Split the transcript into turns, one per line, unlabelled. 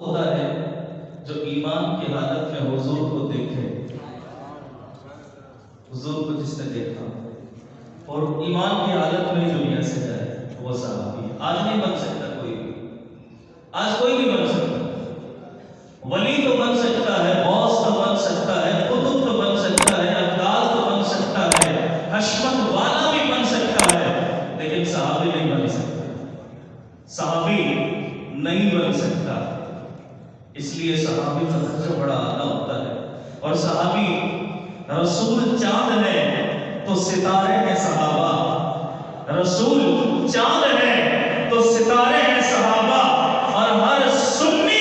ہوتا ہے جو ایمان کی حالت میں حضور کو دیکھے، حضور کو جس نے دیکھا اور ایمان کی حالت میں دنیا سے جائے، وہ صحابی ہے۔ آج نہیں بن سکتا کوئی بھی، آج کوئی بھی بن سکتا، ولی تو بن سکتا ہے، غوث تو بن سکتا ہے، قطب تو بن سکتا ہے، ابدال تو بن سکتا ہے، حشمت والا بھی بن سکتا ہے، لیکن صحابی نہیں بن سکتا، صحابی نہیں بن سکتا۔ اس لیے صحابی کا درجہ بڑا اعلیٰ ہوتا ہے، اور صحابی رسول چاند ہے تو ستارے ہیں صحابہ، رسول چاند ہے تو ستارے ہیں صحابہ، اور ہر سنی